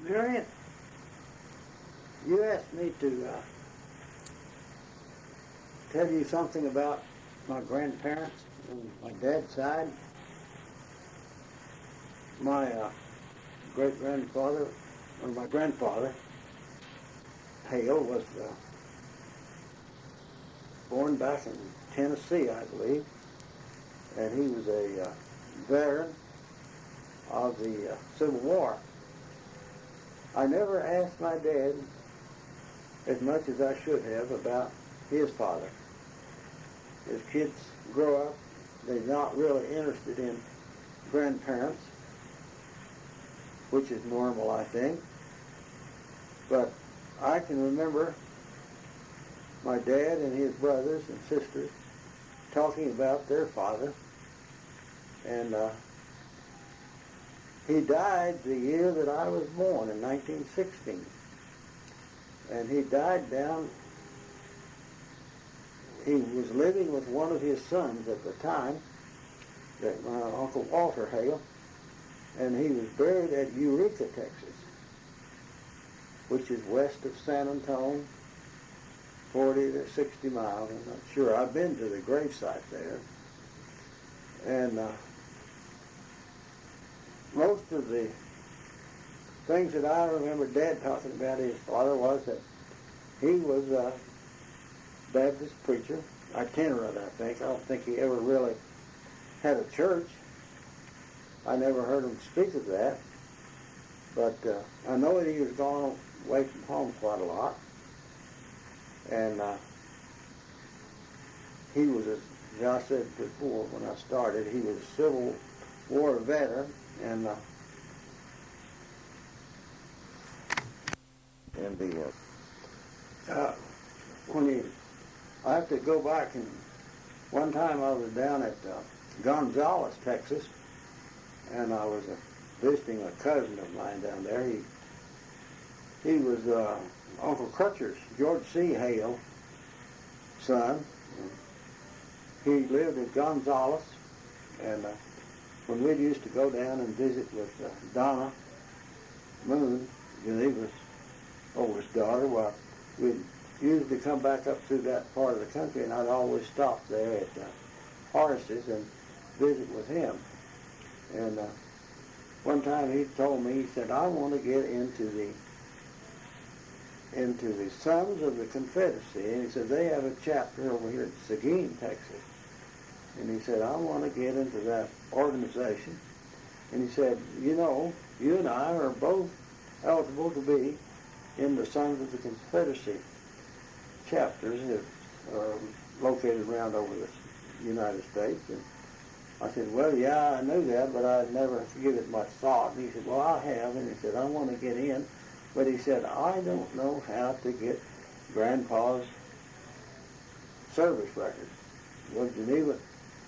Marion, you asked me to tell you something about my grandparents on my dad's side. My great-grandfather, or my grandfather, Haile, was born back in Tennessee, I believe, and he was a veteran of the Civil War. I never asked my dad as much as I should have about his father. As kids grow up, they're not really interested in grandparents, which is normal, I think. But I can remember my dad and his brothers and sisters talking about their father, and he died the year that I was born, in 1916. And he died down, he was living with one of his sons at the time, that my Uncle Walter Haile, and he was buried at Eureka, Texas, which is west of San Antonio, 40 to 60 miles. I'm not sure. I've been to the gravesite there. And most of the things that I remember Dad talking about his father was that he was a Baptist preacher, itinerant, I think. I don't think he ever really had a church. I never heard him speak of that. But I know that he was gone away from home quite a lot. And he was, as I said before when I started, he was a Civil War veteran, and I have to go back, and one time I was down at Gonzales, Texas, and I was visiting a cousin of mine down there. He was Uncle Crutcher's, George C. Haile, son. He lived at Gonzales, and when we used to go down and visit with Donna Moon, Geneva's oldest daughter, well, we'd usually come back up through that part of the country, and I'd always stop there at Horace's and visit with him. And one time he told me, he said, I want to get into the Sons of the Confederacy. And he said, they have a chapter over here at Seguin, Texas. And he said, I want to get into that organization. And he said, you know, you and I are both eligible to be in the Sons of the Confederacy chapters that are located around over the United States. And I said, well, yeah, I knew that, but I'd never give it much thought. And he said, well, I have. And he said, I want to get in. But he said, I don't know how to get Grandpa's service record. Well, Geneva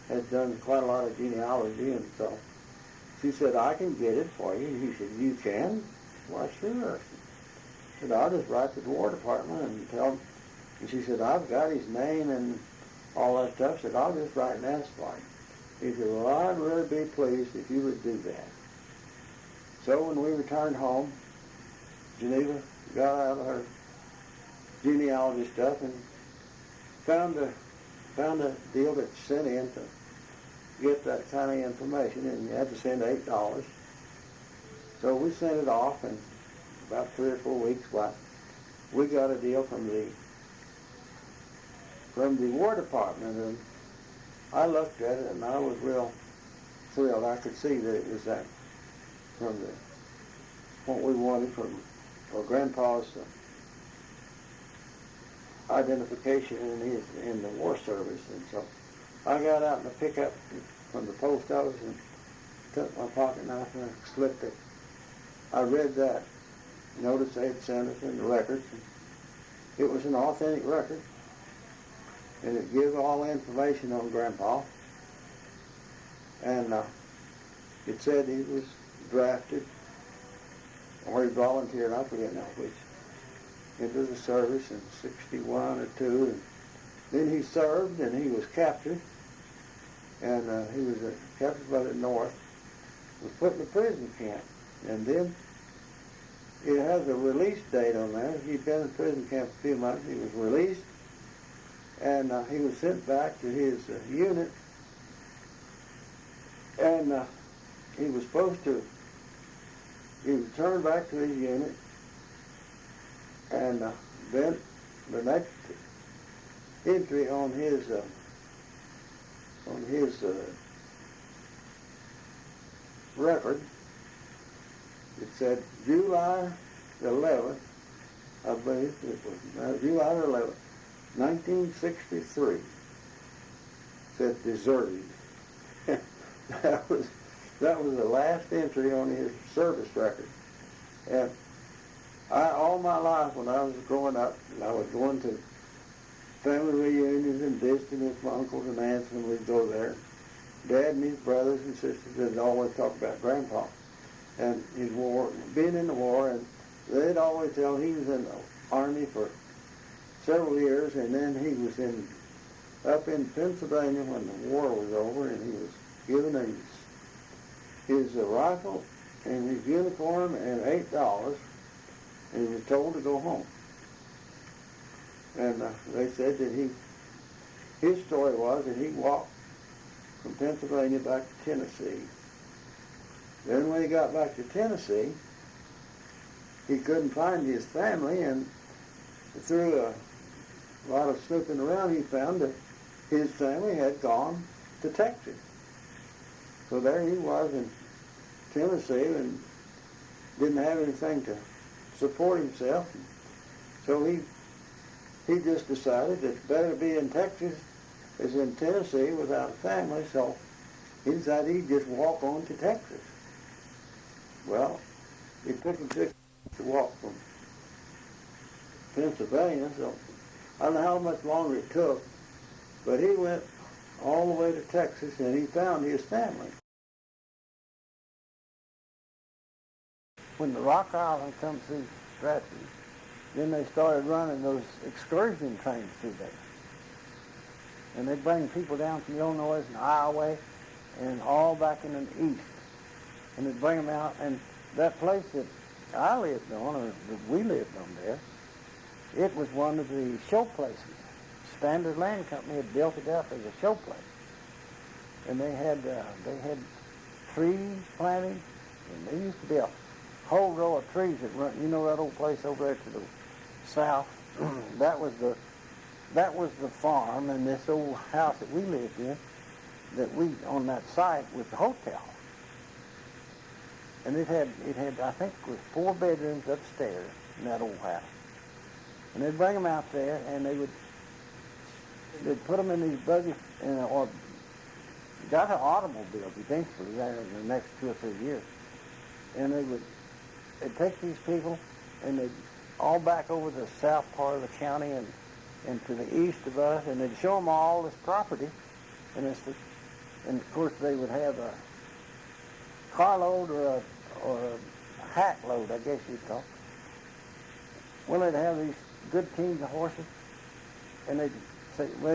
has done quite a lot of genealogy, and so she said, I can get it for you. And he said, you can? Why, sure. I said, I'll just write to the War Department and tell them. And she said, I've got his name and all that stuff. I said, I'll just write and ask for him. He said, well, I'd really be pleased if you would do that. So when we returned home, Geneva got out of her genealogy stuff and found a deal that you sent in to get that kind of information, and you had to send $8. So we sent it off, and about 3 or 4 weeks, we got a deal from the War Department, and I looked at it and I was real thrilled. I could see that it was that from what we wanted for Grandpa's identification in the war service. And so I got out in the pickup from the post office and took my pocket knife and I slipped it. I read that notice they had sent us in the records. It was an authentic record, and it gave all the information on Grandpa. And it said he was drafted, or he volunteered, I forget now which, into the service in 61 or 2. And then he served, and he was captured, and he was captured by the North, was put in a prison camp. And then it has a release date on there. He'd been in prison camp a few months. He was released, and he was sent back to his unit, and he was supposed to, he returned back to his unit, and then the next entry on his record, it said July 11th, I believe it was July 11th, 1963. It said deserted. that was the last entry on his service record. And all my life when I was growing up, I was going to family reunions and visiting with my uncles and aunts when we'd go there. Dad and his brothers and sisters would always talk about Grandpa and his war, being in the war, and they'd always tell he was in the Army for several years, and then he was up in Pennsylvania when the war was over, and he was given his rifle and his uniform and $8, and he was told to go home. And they said that his story was that he walked from Pennsylvania back to Tennessee. Then when he got back to Tennessee, he couldn't find his family, and through a lot of snooping around, he found that his family had gone to Texas. So there he was in Tennessee and didn't have anything to support himself. So he just decided it's better to be in Texas as in Tennessee without a family, so he decided he'd just walk on to Texas. Well, it took him 6 months to walk from Pennsylvania, so I don't know how much longer it took, but he went all the way to Texas and he found his family. When the Rock Island come through Stratford, then they started running those excursion trains through there. And they'd bring people down from Illinois and Iowa and all back in the east. And they'd bring them out. And that place that I lived on, or that we lived on there, it was one of the show places. Standard Land Company had built it up as a show place. And they had tree planting, and there used to be a whole row of trees that run, you know that old place over there to the south? That was the farm, and this old house that we lived in, on that site was the hotel. And it had I think it was 4 bedrooms upstairs in that old house. And they'd bring them out there, and they'd put them in these buggies, or got an automobile eventually there in the next 2 or 3 years. And they'd take these people, and they'd all back over the south part of the county and to the east of us, and they'd show them all this property, and of course they would have a carload or a hack load, I guess you'd call it. Well, they'd have these good teams of horses, and they'd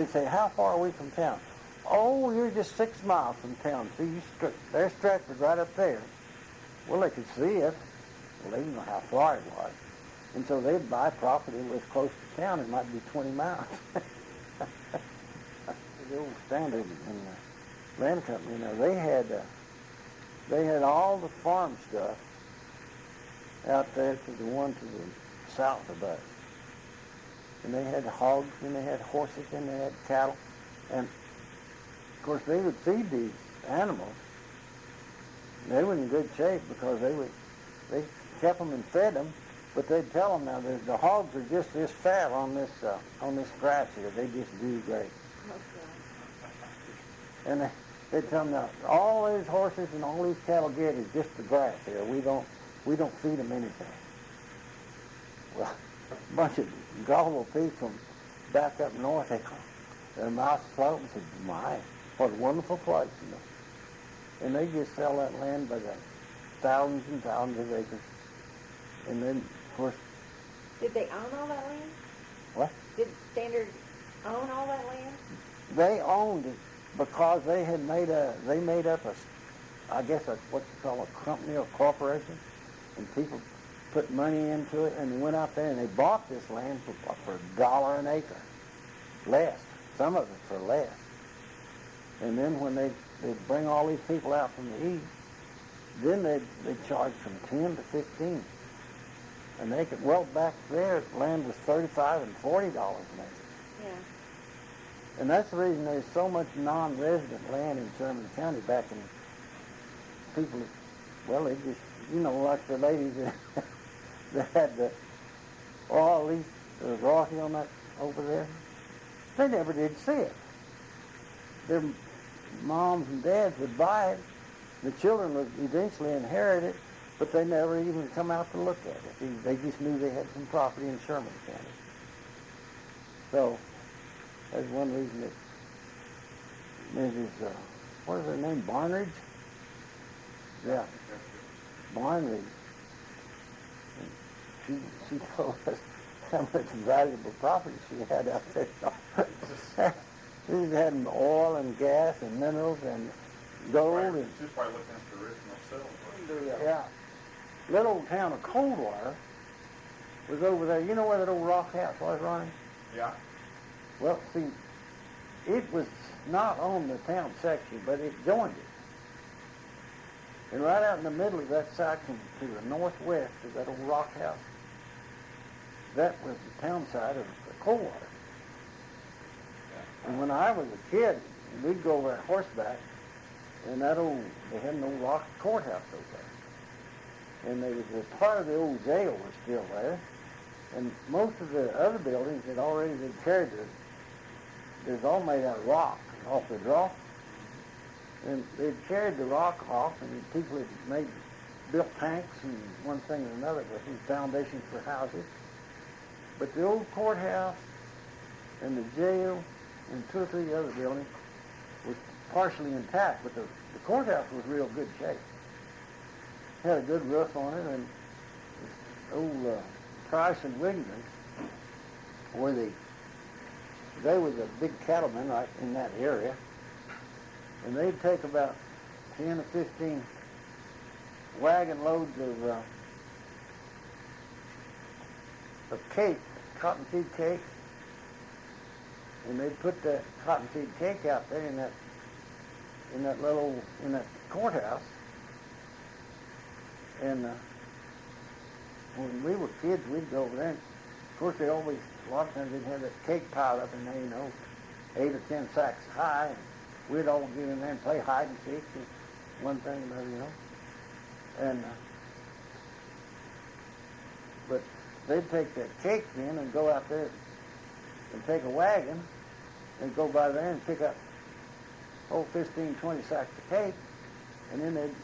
say, how far are we from town? Oh, you're just 6 miles from town. See, there's Stratford right up there. Well, they could see it. Well, they didn't know how far it was. And so they'd buy property that was close to town. It might be 20 miles. The old Standard and the Land Company, they had all the farm stuff out there to the one to the south of us. And they had hogs, and they had horses, and they had cattle. And, of course, they would feed these animals. They were in good shape because they kept them and fed them, but they'd tell them now that the hogs are just this fat on this grass here. They just do great. And they'd tell them now, all these horses and all these cattle get is just the grass here. We don't feed them anything. Well, a bunch of gullible people from back up north, their mouths float and said, my, what a wonderful place, you know. And they just sell that land by the thousands and thousands of acres. And then, of course... Did they own all that land? What? Did Standard own all that land? They owned it because they made up a, I guess, what you call a company or corporation. And people put money into it, and they went out there and they bought this land for $1 an acre, less. Some of it for less. And then when they'd bring all these people out from the east, then they'd charge from 10 to 15. And they could, well, back there, land was $35 and $40 an acre. Yeah. And that's the reason there's so much non-resident land in Sherman County back in, people, well, they just, like the ladies that had the, all these, rocky on that over there, they never did see it. Their moms and dads would buy it. The children would eventually inherit it, but they never even come out to look at it. They just knew they had some property in Sherman County. So that's one reason that Mrs. What is her name? Barnridge? Yeah, Barnridge. She told us how much valuable property she had out there. She had oil and gas and minerals and gold. She's probably looking at the original silver. Yeah. Little town of Coldwater was over there. You know where that old rock house was, Ronnie? Yeah. Well, see, it was not on the town section, but it joined it. And right out in the middle of that section to the northwest of that old rock house, that was the town side of Coldwater. And when I was a kid, we'd go over horseback, and they had an old rock courthouse over there. And there was a part of the old jail was still there, and most of the other buildings had already been carried. It was all made out of rock off the draw. And they'd carried the rock off, and people had built tanks and one thing and another with these foundations for houses. But the old courthouse and the jail and 2 or 3 other buildings was partially intact, but the courthouse was real good shape. Had a good roof on it, and old Price and Wigman they were the big cattlemen right in that area, and they'd take about 10 or 15 wagon loads of cake, cottonseed cake, and they'd put that cottonseed cake out there in that courthouse. And when we were kids, we'd go over there. And of course, a lot of times they'd have that cake piled up in there, 8 or 10 sacks high. And we'd all get in there and play hide and seek, and one thing or another, And but they'd take that cake in and go out there and take a wagon and go by there and pick up 15, 20 sacks of cake, and then they'd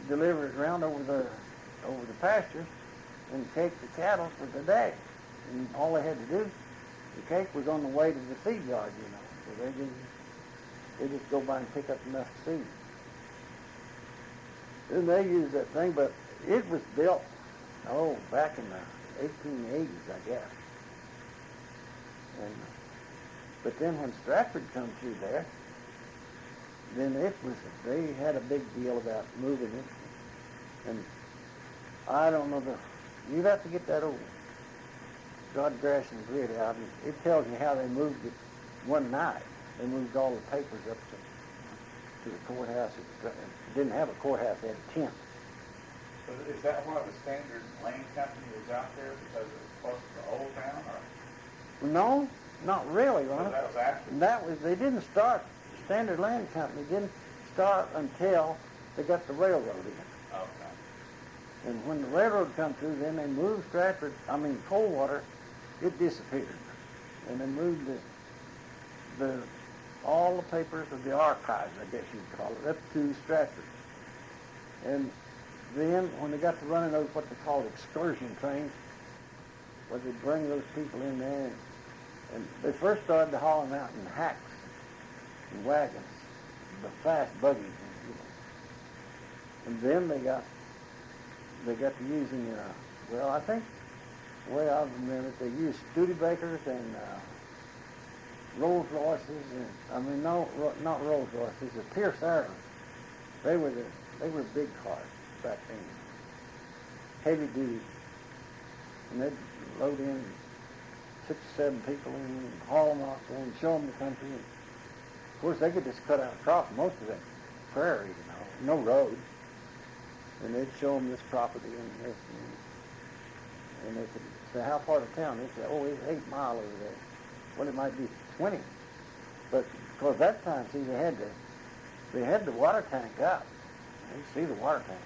deliver it around over the pasture and cake the cattle for the day. And all they had to do, the cake was on the way to the feed yard, So they just go by and pick up enough feed. Then they used that thing, but it was built, back in the 1880s, I guess. But then when Stratford come through there, then they had a big deal about moving it. And I don't know, you'd have to get that old Godgrass and grid out, and it tells you how they moved it one night. They moved all the papers up to the courthouse. It didn't have a courthouse, they had a tent. Is that why the Standard Land Company was out there, because it was close to the old town, or? No, not really, Ron. So that was after? They didn't start, the Standard Land Company didn't start until they got the railroad in. Okay. And when the railroad come through, then they moved Coldwater, it disappeared. And they moved all the papers of the archives, I guess you'd call it, up to Stratford. And then when they got to running those what they called excursion trains, where they bring those people in there, and they first started to haul them out in hacks and wagons, the fast buggies, and then they got to using, I think the way I remember it, they used Studebakers and Rolls Royces, and not Rolls Royces, the Pierce Arrows. They were big cars back then, heavy duty and they'd load in 6 or 7 people and haul them off there and show them the country. And of course, they could just cut out across most of that prairie, no road. And they'd show them this property and this, and they could say, how far to town? They'd say, oh, it's 8 miles over there. Well, it might be 20. But because that time, see, they had the water tank up. You see the water tank.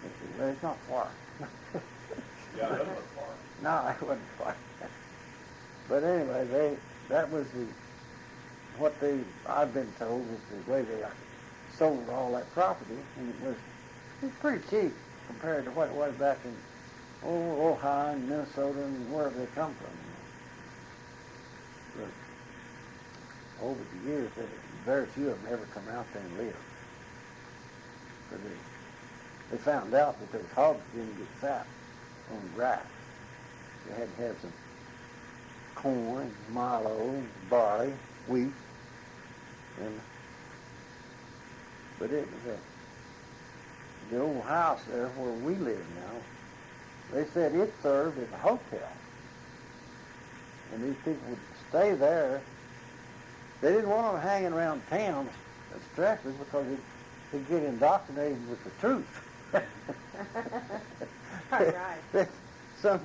They said, well, it's not far. Yeah, it doesn't look far. No, it wasn't far. But anyway, that was I've been told was the way they sold all that property, and it was pretty cheap compared to what it was back in Ohio and Minnesota and wherever they come from. But over the years, very few of them ever come out there and live. But they found out that those hogs didn't get fat on grass. They had to have some corn, milo, barley, wheat, but it was the old house there where we live now. They said it served as a hotel, and these people would stay there. They didn't want them hanging around town at stretches because they'd get indoctrinated with the truth. Right. Some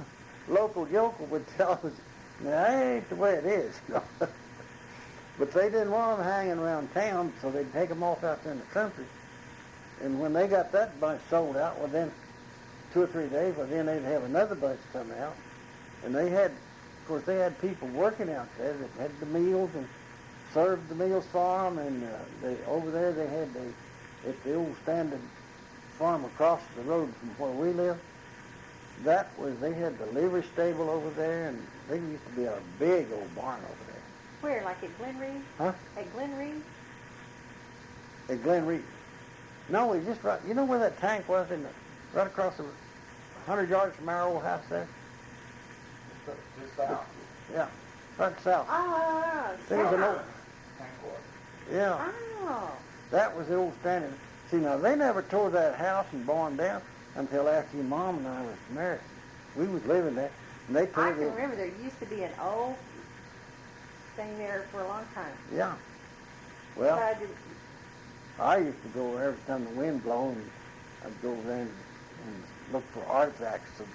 local yokel would tell us, that ain't the way it is. But they didn't want them hanging around town, so they'd take them off out there in the country. And when they got that bunch sold out, well, then 2 or 3 days, well, then they'd have another bunch come out. And they had people working out there that had the meals and served the meals for them. And over there they had at the old standard farm across the road from where we live. They had the livery stable over there, and there used to be a big old barn over there. Where, like at Glen Reed? Huh? At Glen Reed? At Glen Reed. No, we just right. You know where that tank was right across the 100 yards from our old house there? Just south. Yeah, right south. Oh, There was an old. Yeah, Oh. that was the old standard. See, now they never tore that house and barn down until after your mom and I was married. We was living there, and they I tore can it. remember there used to be an old thing there for a long time. Yeah. But Well, I didn't, I used to go every time the wind blew, and I'd go there and look for artifacts of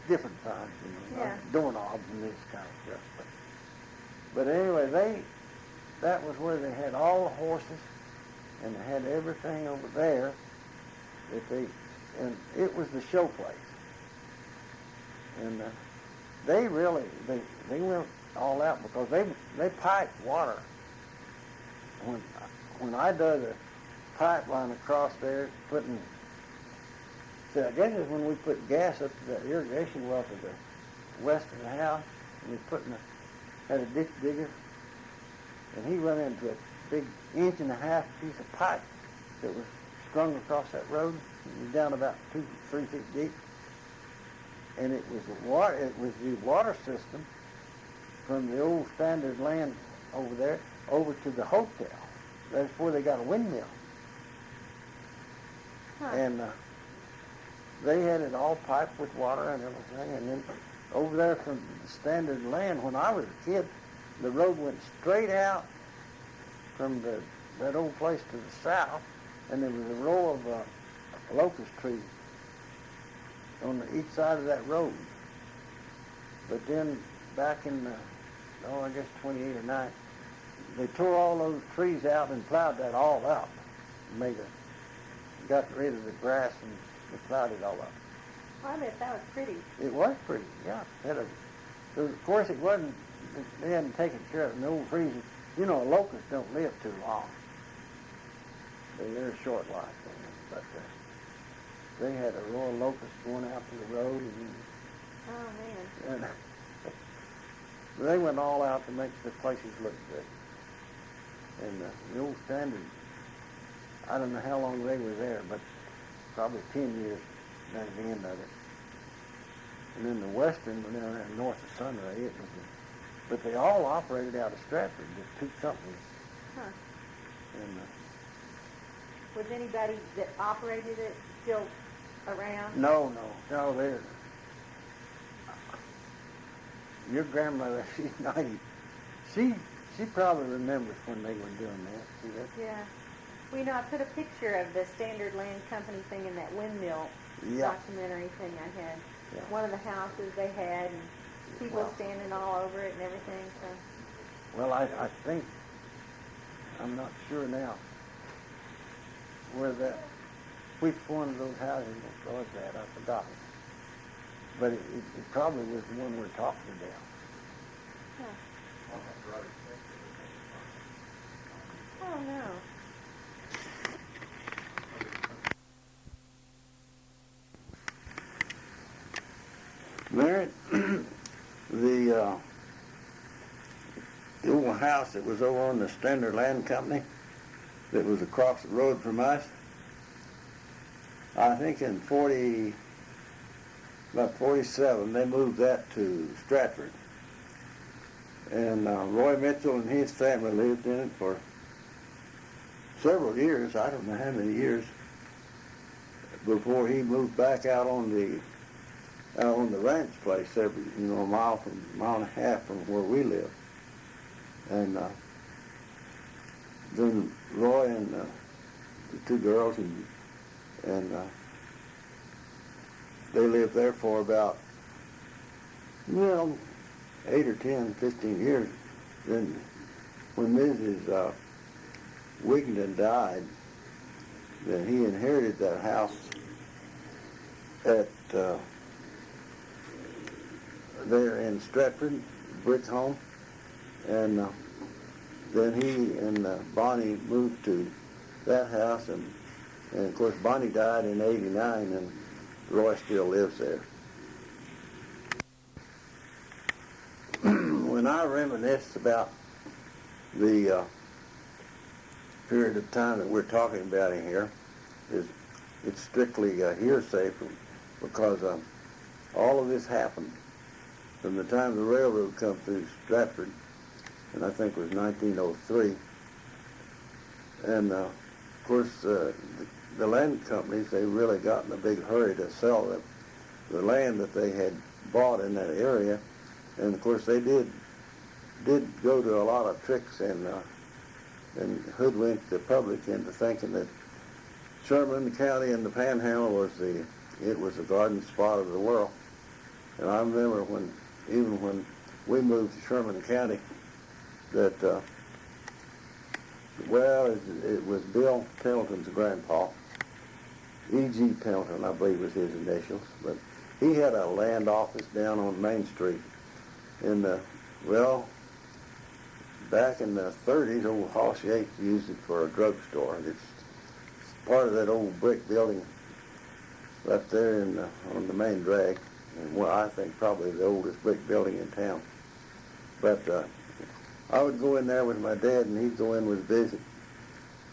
different times, Yeah. doorknobs and this kind of stuff. But anyway, that was where they had all the horses, and they had everything over there and it was the show place. And they went all out because they piped water. When I dug a pipeline across there, I guess it's when we put gas up to that irrigation well to the west of the house, and we had a ditch digger, and he run into a big 1.5-inch piece of pipe that was strung across that road. It was down about 2-3 feet deep, and it was the water system from the old standard land over there over to the hotel. That's where they got a windmill. huh. And they had it all piped with water and everything. And then over there from the standard land, when I was a kid, the road went straight out from that old place to the south, and there was a row of locust trees on each side of that road. But then back in, I guess 28 or 9, they tore all those trees out and plowed that all up. Got rid of the grass and they plowed it all up. I bet that was pretty. It was pretty, yeah. Of course, it wasn't, they hadn't taken care of the old trees. You know, locusts don't live too long. They're a short life. But they had a row of locusts going out to the road. Oh, man. And they went all out to make the places look good. And the old standard, I don't know how long they were there, but probably 10 years down at the end of it. And then the western, down there north of Sunray, but they all operated out of Stratford, just 2 companies. Huh. And Was anybody that operated it still around? no, your grandmother, she's 90. She probably remembers when they were doing that. See that? Yeah. Well, you know, I put a picture of the Standard Land Company thing in that windmill documentary thing I had. Yeah. One of the houses they had, and people Wow. standing all over it and everything. So. Well, I think, I'm not sure now which one of those houses was that. I forgot. But it probably was the one we're talking about. Huh. Oh no. Mary, the old house that was over on the Standard Land Company that was across the road from us, I think in about 47, they moved that to Stratford. And Roy Mitchell and his family lived in it for several years. I don't know how many years before he moved back out on the ranch place, a mile and a half from where we live. And then Roy and the two girls and they lived there for about 8 or 10, 15 years. Then when Mrs. Wigington died, then he inherited that house at there in Stratford, brick home, and then he and Bonnie moved to that house, and of course Bonnie died in '89, and Roy still lives there. When I reminisce about the period of time that we're talking about in here, it's strictly hearsay because all of this happened from the time the railroad come through Stratford, and I think it was 1903. And of course, the land companies, they really got in a big hurry to sell the land that they had bought in that area. And of course, they did go to a lot of tricks and hoodwink the public into thinking that Sherman County and the Panhandle was the garden spot of the world. And I remember even when we moved to Sherman County, that it was Bill Pendleton's grandpa, E.G. Pendleton, I believe was his initials, but he had a land office down on Main Street back in the 30s, old Hoss Yates used it for a drugstore. It's part of that old brick building right there on the main drag, and I think probably the oldest brick building in town. But I would go in there with my dad, and he'd go in with a visit,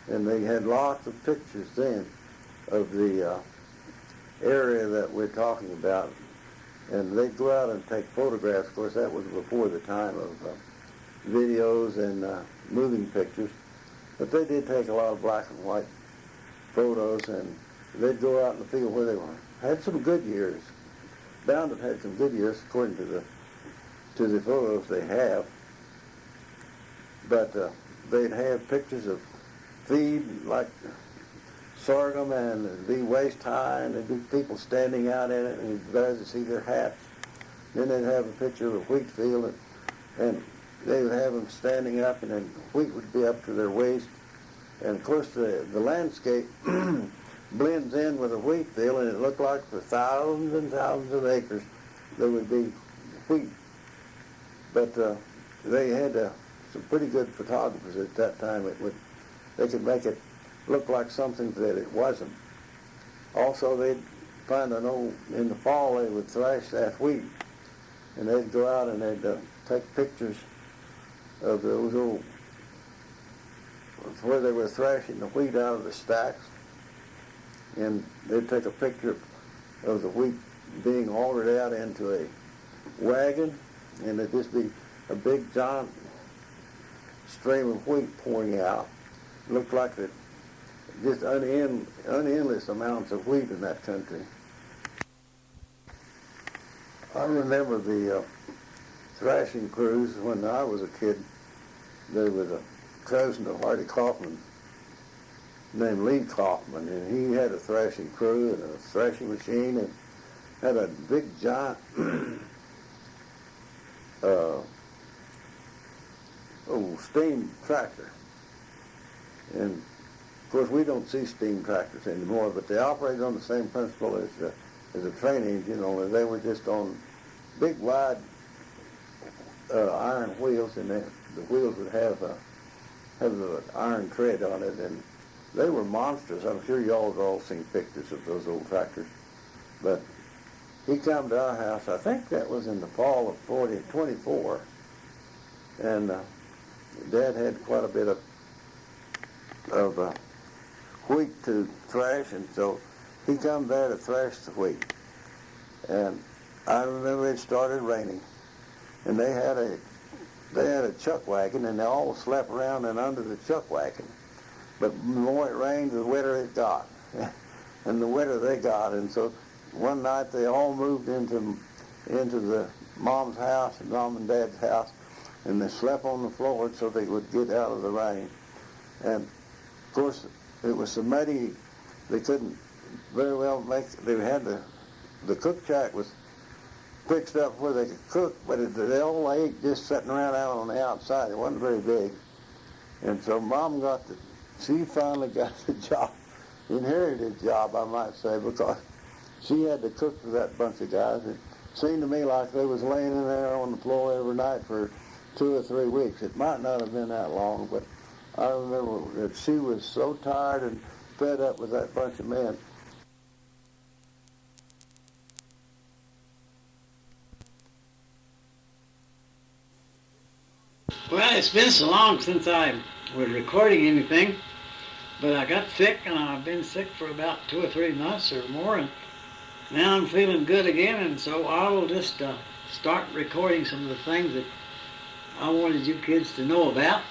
and they had lots of pictures then of the area that we're talking about, and they'd go out and take photographs. Of course, that was before the time of videos and moving pictures, but they did take a lot of black and white photos, and they'd go out in the field where they were. Had some good years. Bound to have had some good years according to the photos they have. But they'd have pictures of feed like sorghum, and it'd be waist high, and there'd be people standing out in it, and you'd better to see their hats. Then they'd have a picture of a wheat field, and they would have them standing up, and then wheat would be up to their waist. And of course, the landscape blends in with a wheat field, and it looked like for thousands and thousands of acres there would be wheat. But they had some pretty good photographers at that time. They could make it look like something that it wasn't. Also, they'd find in the fall they would thrash that wheat, and they'd go out and they'd take pictures of those old, where they were thrashing the wheat out of the stacks, and they'd take a picture of the wheat being ordered out into a wagon, and there'd just be a big giant stream of wheat pouring out. It looked like just unendless amounts of wheat in that country. I remember thrashing crews. When I was a kid, there was a cousin of Hardy Kaufman named Lee Kaufman, and he had a thrashing crew and a thrashing machine and had a big giant steam tractor. And of course we don't see steam tractors anymore, but they operated on the same principle as a train engine, only they were just on big wide iron wheels, and the wheels would have the iron tread on it, and they were monsters. I'm sure y'all have all seen pictures of those old tractors. But he come to our house, I think that was in the fall of 24, and Dad had quite a bit of wheat to thrash, and so he come there to thrash the wheat. And I remember it started raining, and they had a chuck wagon, and they all slept around and under the chuck wagon. But the more it rained, the wetter it got, and the wetter they got. And so one night they all moved into the mom's house and mom and dad's house, and they slept on the floor so they would get out of the rain. And of course, it was so muddy they couldn't very well they had the cook shack was fixed up where they could cook, but they all ate just sitting around out on the outside. It wasn't very big. And so Mom she finally got the job, inherited the job, I might say, because she had to cook for that bunch of guys. It seemed to me like they was laying in there on the floor every night for 2 or 3 weeks. It might not have been that long, but I remember that she was so tired and fed up with that bunch of men. Well, it's been so long since I was recording anything, but I got sick, and I've been sick for about 2 or 3 months or more, and now I'm feeling good again, and so I will just start recording some of the things that I wanted you kids to know about.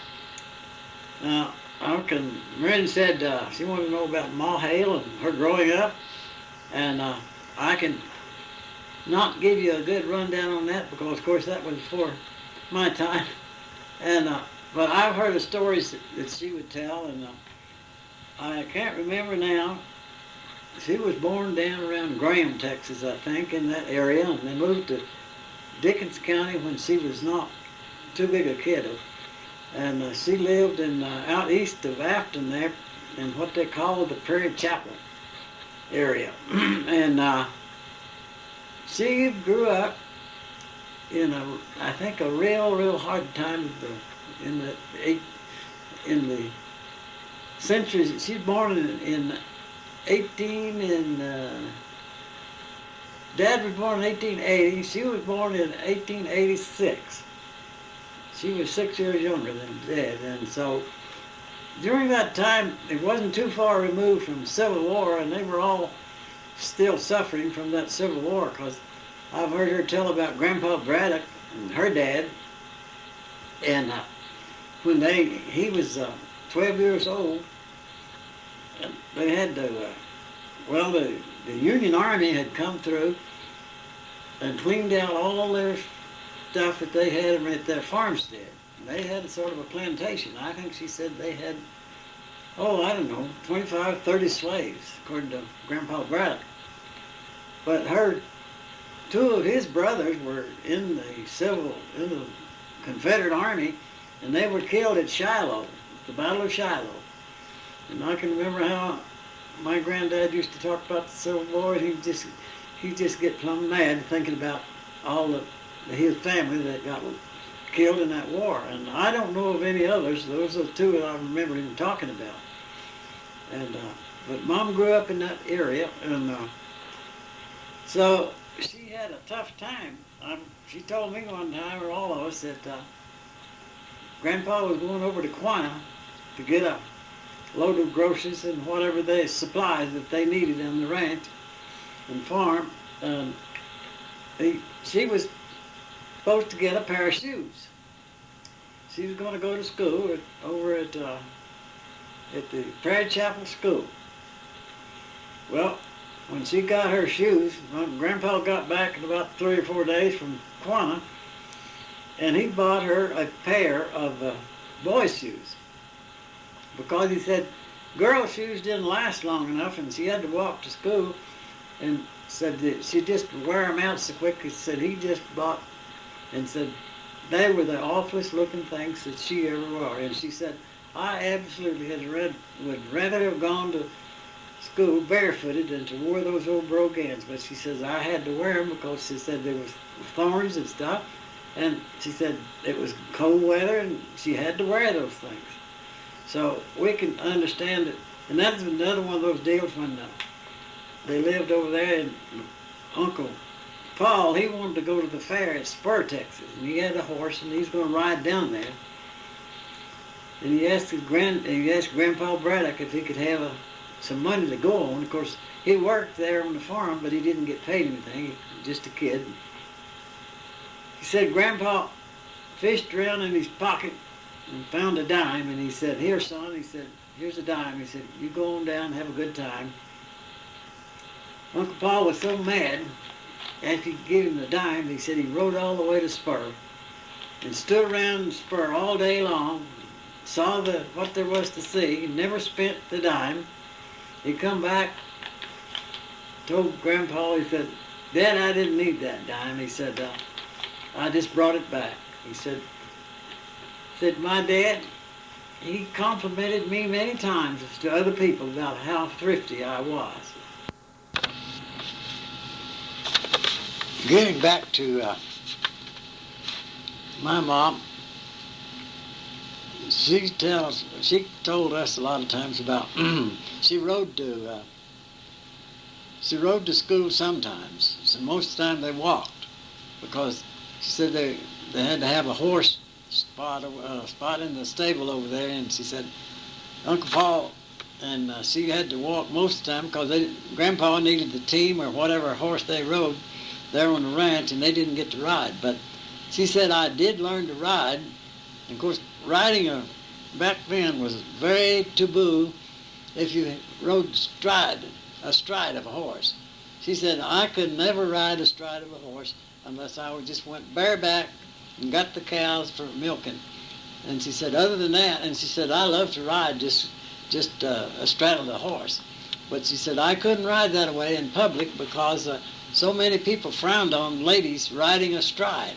Now, Marin said she wanted to know about Ma Haile and her growing up, and I can not give you a good rundown on that because, of course, that was before my time. And but I've heard of stories that she would tell, and I can't remember now. She was born down around Graham, Texas, I think, in that area, and they moved to Dickens County when she was not too big a kid. And she lived in out east of Afton there in what they call the Prairie Chapel area. And she grew up in I think a real hard time in the centuries. She's born in 18 and Dad was born in 1880. She was born in 1886. She was 6 years younger than Dad, and so during that time it wasn't too far removed from the Civil War, and they were all still suffering from that Civil War, because I've heard her tell about Grandpa Braddock and her dad, and when he was 12 years old, they had to, the Union Army had come through and cleaned out all their stuff that they had at their farmstead. They had sort of a plantation. I think she said they had, 25, 30 slaves, according to Grandpa Braddock. But two of his brothers were in the Confederate Army, and they were killed at Shiloh, the Battle of Shiloh. And I can remember how my granddad used to talk about the Civil War, and he'd just get plumb mad thinking about all his family that got killed in that war. And I don't know of any others. Those are the two that I remember him talking about. And but Mom grew up in that area, and so she had a tough time. She told me one time, or all of us, that Grandpa was going over to Quanah to get a load of groceries and whatever supplies that they needed on the ranch and farm. She was supposed to get a pair of shoes. She was going to go to school over at the Prairie Chapel School. Well, when she got her shoes, Grandpa got back in about 3 or 4 days from Quanah, and he bought her a pair of boy shoes because he said girl shoes didn't last long enough, and she had to walk to school, and said that she just wear them out so quick. He said he just bought, and said they were the awfulest looking things that she ever wore. And she said, I absolutely would rather have gone to school barefooted than to wear those old brogans. But she says, I had to wear them because she said there was thorns and stuff. And she said it was cold weather and she had to wear those things. So we can understand it. And that's another one of those deals when they lived over there, and Uncle Paul, he wanted to go to the fair at Spur, Texas, and he had a horse, and he was going to ride down there. And he asked Grandpa Braddock if he could have some money to go on. Of course, he worked there on the farm, but he didn't get paid anything. He was just a kid. He said Grandpa fished around in his pocket and found a dime, and he said, here, son, he said, here's a dime. He said, you go on down and have a good time. Uncle Paul was so mad, after he gave him the dime, he said he rode all the way to Spur and stood around Spur all day long, saw what there was to see, never spent the dime. He come back, told Grandpa, he said, Dad, I didn't need that dime. He said, I just brought it back. He said, my dad, he complimented me many times to other people about how thrifty I was. Getting back to my mom, she told us a lot of times about she rode to school sometimes. So most of the time they walked because she said they had to have a horse spot in the stable over there, and she said Uncle Paul and she had to walk most of the time because Grandpa needed the team or whatever horse they rode there on the ranch, and they didn't get to ride. But she said I did learn to ride. And of course, riding back then was very taboo if you rode astride of a horse. She said I could never ride astride of a horse unless I just went bareback and got the cows for milking. And she said other than that, and she said I love to ride just astraddle the horse. But she said I couldn't ride that way in public because so many people frowned on ladies riding astride.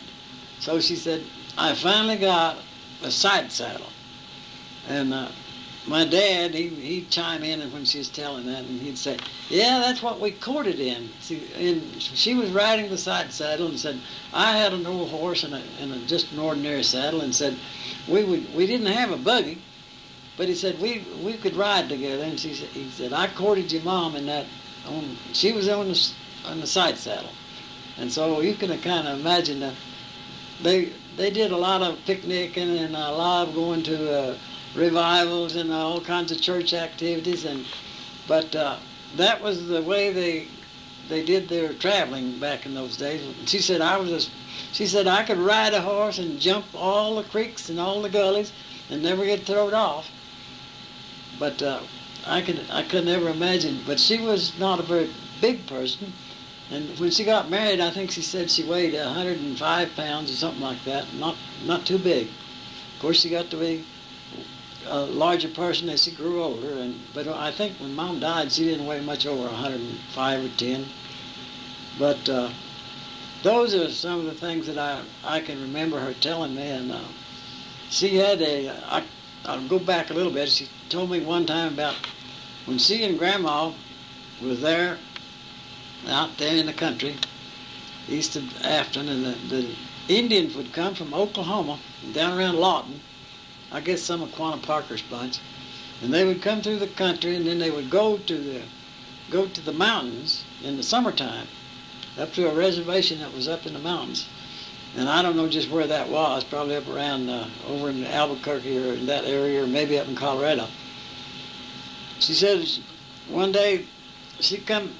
So she said, I finally got a side saddle. And my dad, he'd chime in when she was telling that, and he'd say, yeah, that's what we courted in. And she was riding the side saddle and said, I had an old horse and just an ordinary saddle, and said, we didn't have a buggy, but he said, we could ride together. And he said, I courted your mom in that. She was on the side saddle. And so you can kind of imagine that they did a lot of picnicking and a lot of going to revivals and all kinds of church activities. But that was the way they did their traveling back in those days. And she said I could ride a horse and jump all the creeks and all the gullies and never get thrown off. But I could never imagine. But she was not a very big person. And when she got married, I think she said she weighed 105 pounds or something like that. Not too big. Of course, she got to be a larger person as she grew older. But I think when Mom died, she didn't weigh much over 105 or 10. But those are some of the things that I can remember her telling me. And she had I'll go back a little bit. She told me one time about when she and Grandma was there, out there in the country, east of Afton, and the Indians would come from Oklahoma, down around Lawton, I guess some of Quanah Parker's bunch, and they would come through the country, and then they would go to the mountains in the summertime, up to a reservation that was up in the mountains. And I don't know just where that was, probably up around, over in Albuquerque or in that area, or maybe up in Colorado. She said one day she come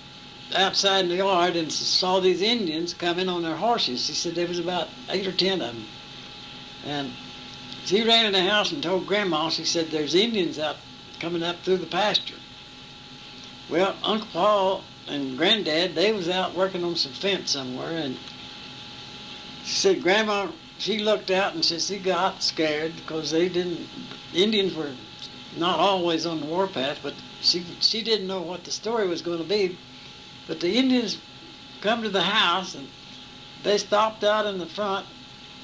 outside in the yard and saw these Indians come in on their horses. She said there was about 8 or 10 of them. And she ran in the house and told Grandma, she said, there's Indians out coming up through the pasture. Well, Uncle Paul and Granddad, they was out working on some fence somewhere, and she said, Grandma, she looked out and she got scared because Indians were not always on the warpath, but she didn't know what the story was going to be. But the Indians come to the house and they stopped out in the front.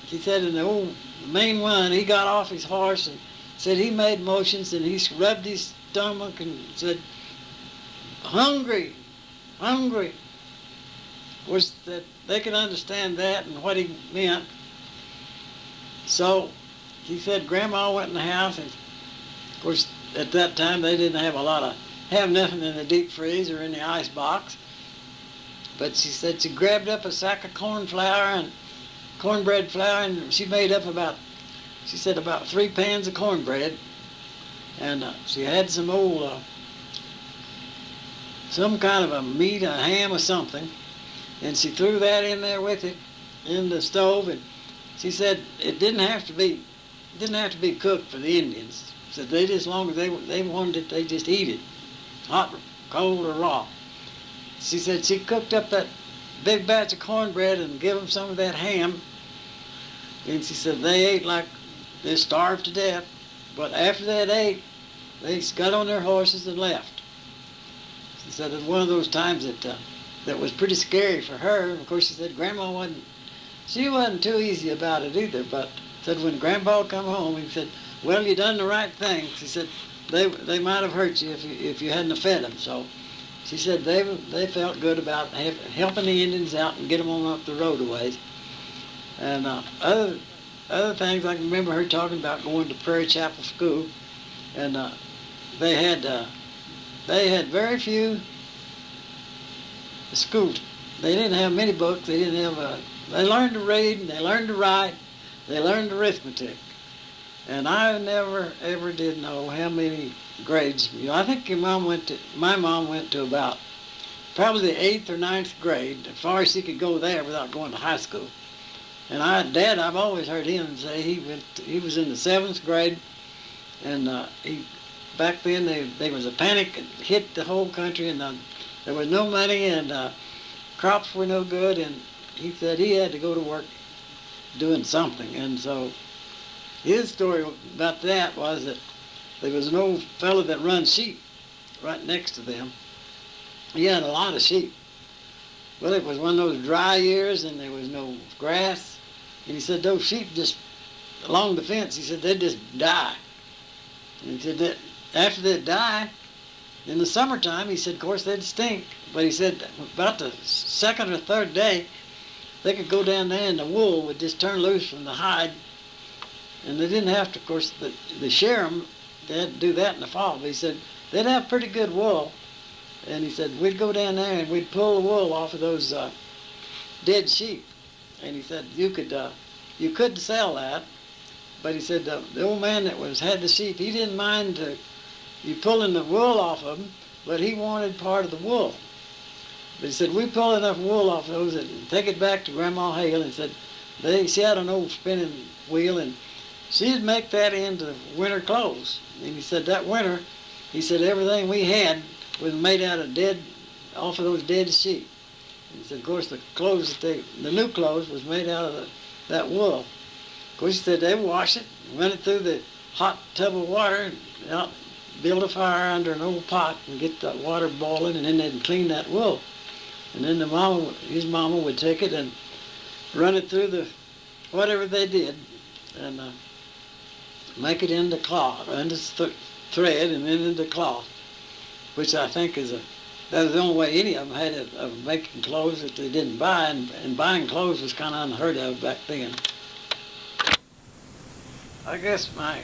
She said, and the main one, he got off his horse and said he made motions and he rubbed his stomach and said, hungry, hungry. Was that they could understand that and what he meant. So he said Grandma went in the house, and of course at that time they didn't have nothing in the deep freeze or in the ice box. But she said she grabbed up a sack of corn flour and cornbread flour, and she made up about 3 pans of cornbread, and she had some some kind of a meat, a ham or something, and she threw that in there with it in the stove, and she said it didn't have to be cooked for the Indians. So they just, as long as they wanted it, they just eat it, hot, cold, or raw. She said she cooked up that big batch of cornbread and gave them some of that ham, and she said they ate like they starved to death. But after they ate, they got on their horses and left. She said it was one of those times that was pretty scary for her. Of course, she said Grandma wasn't too easy about it either, but said when Grandpa come home, he said, well, you done the right thing. She said they might have hurt you if you hadn't have fed them. So she said they felt good about helping the Indians out and get them on up the road a ways. And other things, I can remember her talking about going to Prairie Chapel School, and they had very few schools. They didn't have many books. They didn't have they learned to read and they learned to write. They learned arithmetic. And I never ever did know how many grades. I think my mom went to about probably the 8th or 9th grade, as far as she could go there without going to high school. And I've always heard him say he was in the 7th grade, and back then there was a panic that hit the whole country, and there was no money, and crops were no good, and he said he had to go to work doing something. And so his story about that was that there was an old fellow that run sheep right next to them. He had a lot of sheep. Well, it was one of those dry years and there was no grass. And he said those sheep just, along the fence, he said they'd just die. And he said that after they'd die, in the summertime, he said, of course, they'd stink. But he said about the 2nd or 3rd day, they could go down there and the wool would just turn loose from the hide. And they didn't have to, of course, the shear them. They had to do that in the fall. But he said they'd have pretty good wool. And he said we'd go down there and we'd pull the wool off of those dead sheep. And he said you could sell that. But he said the old man that had the sheep, he didn't mind you pulling the wool off of them, but he wanted part of the wool. But he said we pull enough wool off those and take it back to Grandma Haile. And said she had an old spinning wheel, and she'd make that into winter clothes. And he said that winter, he said everything we had was made out of off of those dead sheep. And he said, of course, the new clothes was made out of that wool. Of course, he said they wash it, run it through the hot tub of water, and build a fire under an old pot and get the water boiling, and then they'd clean that wool. And then his mama would take it and run it through whatever they did, and make it into cloth, into thread, and then into cloth, which I think that was the only way any of them had of making clothes that they didn't buy, and buying clothes was kind of unheard of back then. I guess my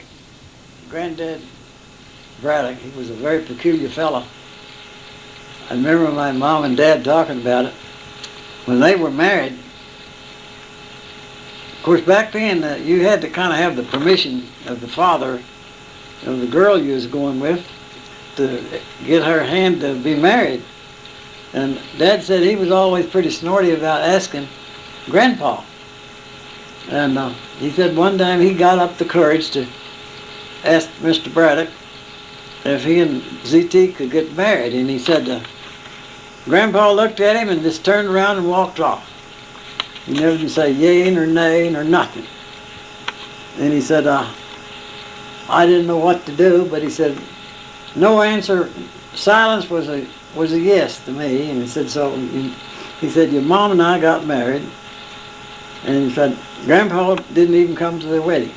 granddad, Braddock, he was a very peculiar fellow. I remember my mom and dad talking about it. When they were married, of course back then you had to kind of have the permission of the father of the girl you was going with to get her hand to be married. And Dad said he was always pretty snorty about asking Grandpa. And he said one time he got up the courage to ask Mr. Braddock if he and ZT could get married. And he said, Grandpa looked at him and just turned around and walked off. He never did say yay nor nay nor nothing. And he said, I didn't know what to do, but he said, no answer, silence was a yes to me. And he said, he said, your mom and I got married. And he said, Grandpa didn't even come to the wedding.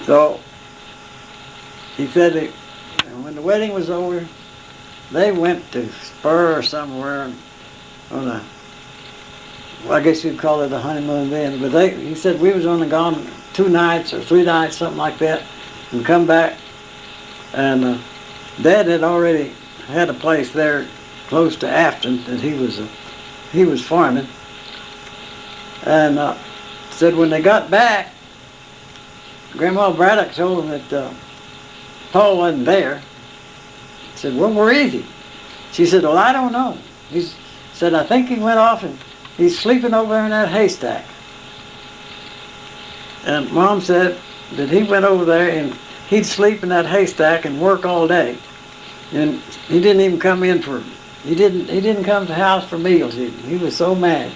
So he said that when the wedding was over, they went to Spur or somewhere on a, well, I guess you'd call it a honeymoon then, but he said we was only gone 2 nights or 3 nights, something like that, and come back. And Dad had already had a place there close to Afton that he was farming. And said when they got back, Grandma Braddock told them that Paul wasn't there. Said, well, where is he? She said, well, I don't know. He said, I think he went off and he's sleeping over there in that haystack. And Mom said that he went over there and he'd sleep in that haystack and work all day. And he didn't even come in he didn't come to the house for meals. He was so mad.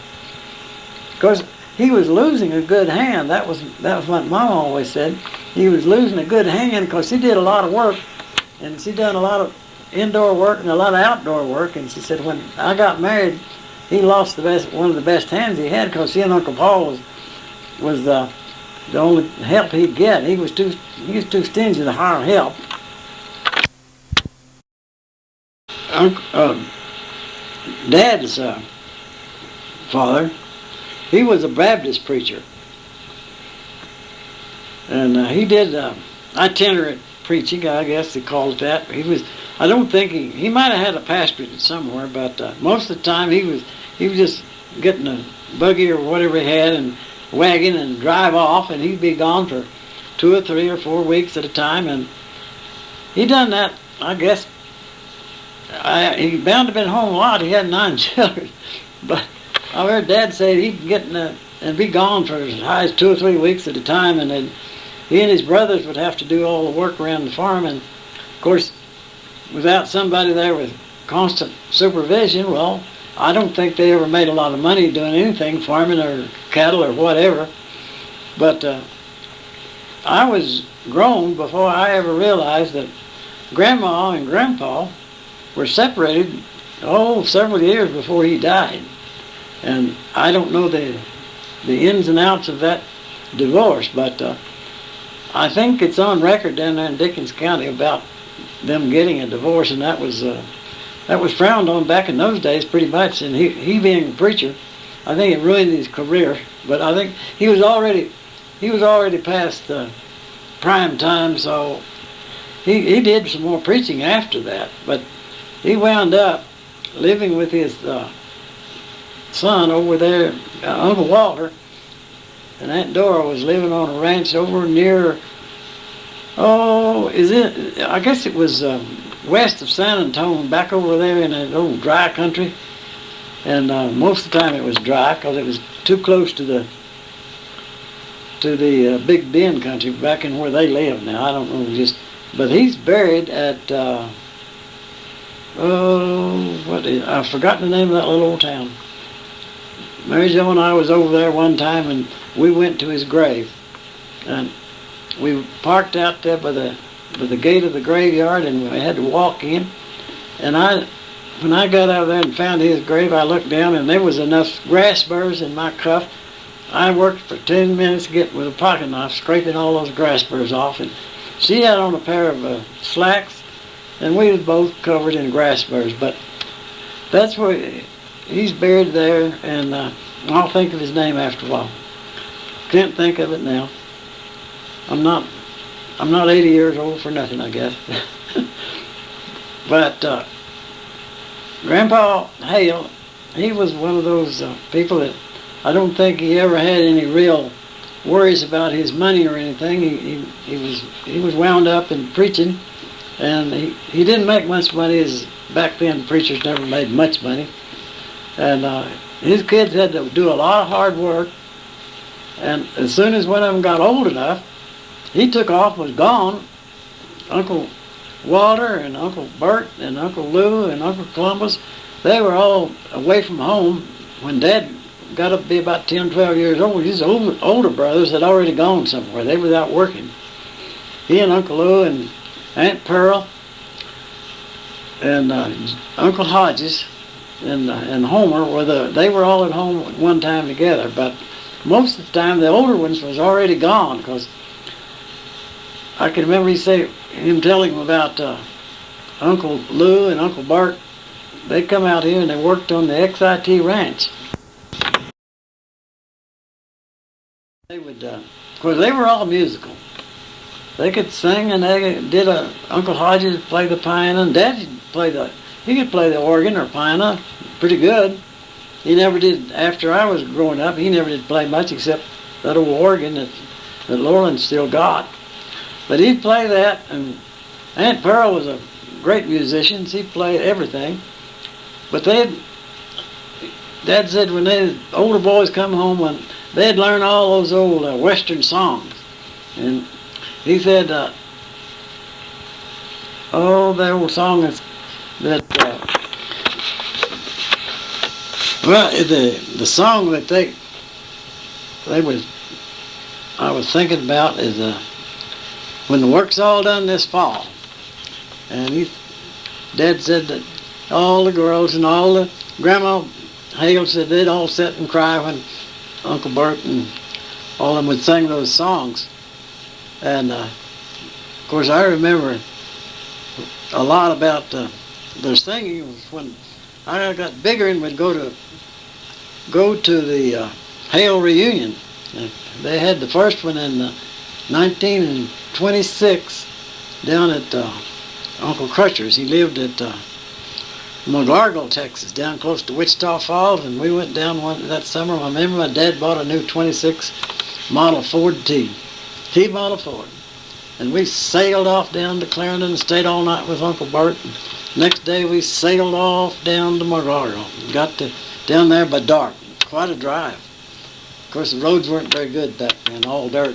Because he was losing a good hand. That was what Mom always said. He was losing a good hand because he did a lot of work. And she done a lot of indoor work and a lot of outdoor work. And she said when I got married, he lost one of the best hands he had because he and Uncle Paul was the only help he'd get. He was too stingy to hire help. Dad's father, he was a Baptist preacher. And he did itinerant preaching, I guess they called it that. I don't think he might have had a pastorate somewhere, but most of the time he was just getting a buggy or whatever he had and wagon and drive off, and he'd be gone for 2 or 3 or 4 weeks at a time. And he done that, I guess. He bound to have been home a lot. He had 9 children, but I heard Dad say he'd get and be gone for as high as 2 or 3 weeks at a time, and then he and his brothers would have to do all the work around the farm. And of course, without somebody there with constant supervision, well, I don't think they ever made a lot of money doing anything, farming or cattle or whatever. But I was grown before I ever realized that Grandma and Grandpa were separated several years before he died. And I don't know the ins and outs of that divorce, but I think it's on record down there in Dickens County about them getting a divorce, and that was frowned on back in those days pretty much. And he being a preacher, I think it ruined his career. But I think he was already past prime time, so he did some more preaching after that. But he wound up living with his son over there, Uncle Walter, and Aunt Dora was living on a ranch over near, I guess it was west of San Antonio, back over there in that old dry country. And most of the time it was dry because it was too close to the Big Bend country, back in where they live now. I don't know, but he's buried at, I've forgotten the name of that little old town. Mary Jo and I was over there one time, and we went to his grave, and we parked out there by the gate of the graveyard, and we had to walk in. And when I got out of there and found his grave, I looked down, and there was enough grass burrs in my cuff. I worked for 10 minutes with a pocket knife, scraping all those grass burrs off. And she had on a pair of slacks, and we was both covered in grass burrs. But that's where he's buried there, and I'll think of his name after a while. Can't think of it now. I'm not 80 years old for nothing, I guess. But Grandpa Haile, he was one of those people that I don't think he ever had any real worries about his money or anything. He was wound up in preaching, and he didn't make much money. Back then, preachers never made much money. And his kids had to do a lot of hard work. And as soon as one of them got old enough, he took off, was gone. Uncle Walter and Uncle Bert and Uncle Lou and Uncle Columbus, they were all away from home when Dad got up to be about 10, 12 years old, his older brothers had already gone somewhere. They were out working. He and Uncle Lou and Aunt Pearl and Uncle Hodges and Homer they were all at home at one time together. But most of the time, the older ones was already gone, because I can remember him telling him about Uncle Lou and Uncle Bart. They come out here and they worked on the XIT ranch. They would, of course, they were all musical. They could sing, and they did Uncle Hodges play the piano, and Dad he could play the organ or piano pretty good. He never did, after I was growing up, he never did play much except that old organ that Lauren still got. But he'd play that, and Aunt Pearl was a great musician. She played everything. But Dad said when the older boys come home, they'd learn all those old Western songs. And he said, the old song is that, the song that I was thinking about is When the Work's All Done This Fall. And Dad said that all the girls and all the Grandma Haile said they'd all sit and cry when Uncle Bert and all of them would sing those songs. And of course I remember a lot about their singing. It was when I got bigger and would go to the Haile reunion. They had the first one in 1926 down at Uncle Crutcher's. He lived at Panhandle of Texas, down close to Wichita Falls, and we went down that summer. I remember my dad bought a new 26 model Ford T-model Ford, and we sailed off down to Clarendon and stayed all night with Uncle Bert. And next day we sailed off down to Panhandle. Got down there by dark. Quite a drive. Of course, the roads weren't very good back then, all dirt.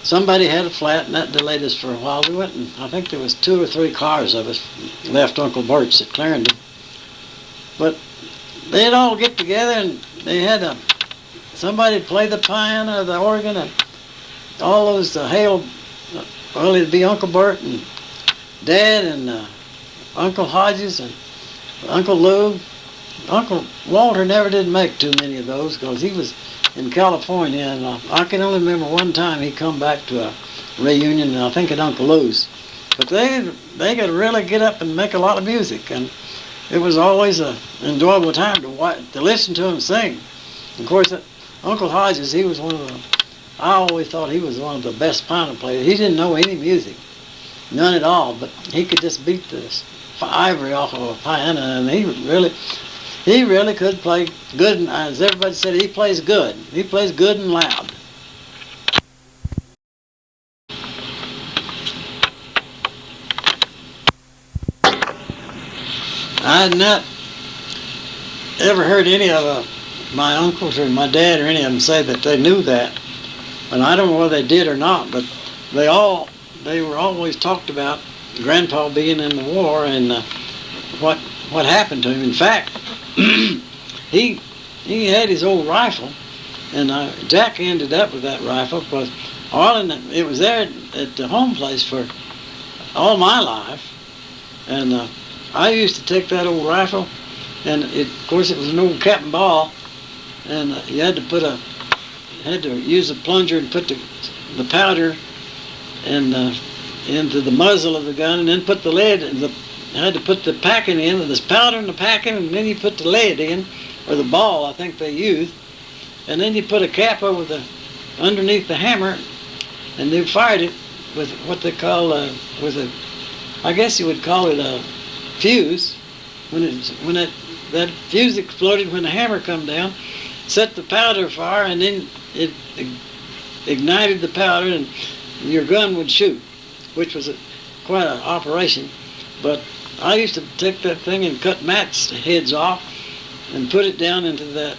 Somebody had a flat, and that delayed us for a while. We went, and I think there was 2 or 3 cars of us left Uncle Bert's at Clarendon. But they'd all get together, and they had somebody play the piano or the organ, and all those Haile. Well, it'd be Uncle Bert and Dad and Uncle Hodges and Uncle Lou. Uncle Walter never did make too many of those because he was in California, and I can only remember one time he come back to a reunion, I think at Uncle Lou's. But they could really get up and make a lot of music, and it was always an enjoyable time to listen to him sing. Of course, Uncle Hodges, he was I always thought he was one of the best piano players. He didn't know any music, none at all, but he could just beat the ivory off of a piano, and he really could play good, and as everybody said, he plays good. He plays good and loud. I had not ever heard any of my uncles or my dad or any of them say that they knew that. And I don't know whether they did or not, but they were always talked about Grandpa being in the war and what happened to him. In fact, he had his old rifle, and Jack ended up with that rifle because it was there at the home place for all my life, and I used to take that old rifle, and of course it was an old cap and ball, and you had to use a plunger and put the powder into the muzzle of the gun, and then put the lead I had to put the packing in with this powder and the packing, and then you put the lead in, or the ball I think they used, and then you put a cap over underneath the hammer, and they fired it with what they call I guess you would call it a fuse. When that fuse exploded when the hammer come down, set the powder fire, and then it ignited the powder, and your gun would shoot, which was quite an operation. But I used to take that thing and cut match heads off and put it down into that.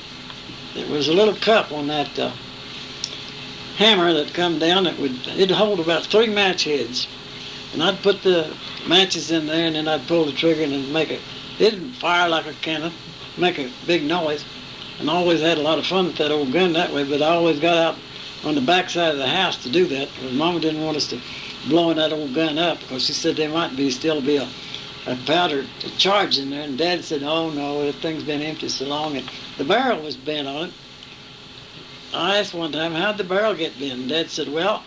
There was a little cup on that hammer that come down. It'd hold about 3 match heads, and I'd put the matches in there, and then I'd pull the trigger and it'd fire like a cannon, make a big noise, and always had a lot of fun with that old gun that way, but I always got out on the back side of the house to do that. Mama didn't want us to blowing that old gun up because she said there might still be a powder charge in there, and Dad said, oh no, that thing's been empty so long, and the barrel was bent on it. I asked one time, how'd the barrel get bent? And Dad said, well,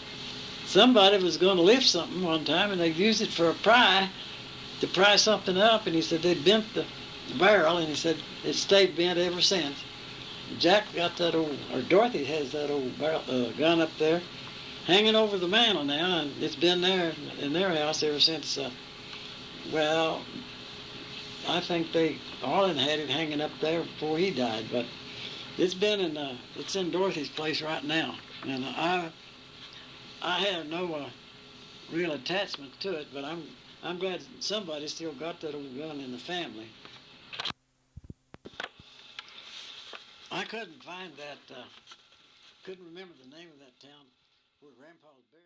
somebody was going to lift something one time, and they used it for a pry, to pry something up, and he said they bent the barrel, and he said it stayed bent ever since. Jack got that old, or Dorothy has that old barrel, gun up there, hanging over the mantel now, and it's been there in their house ever since. Well, I think Arlen had it hanging up there before he died, but it's in Dorothy's place right now, and I have no real attachment to it, but I'm glad somebody still got that old gun in the family. I couldn't find couldn't remember the name of that town where Grandpa was buried.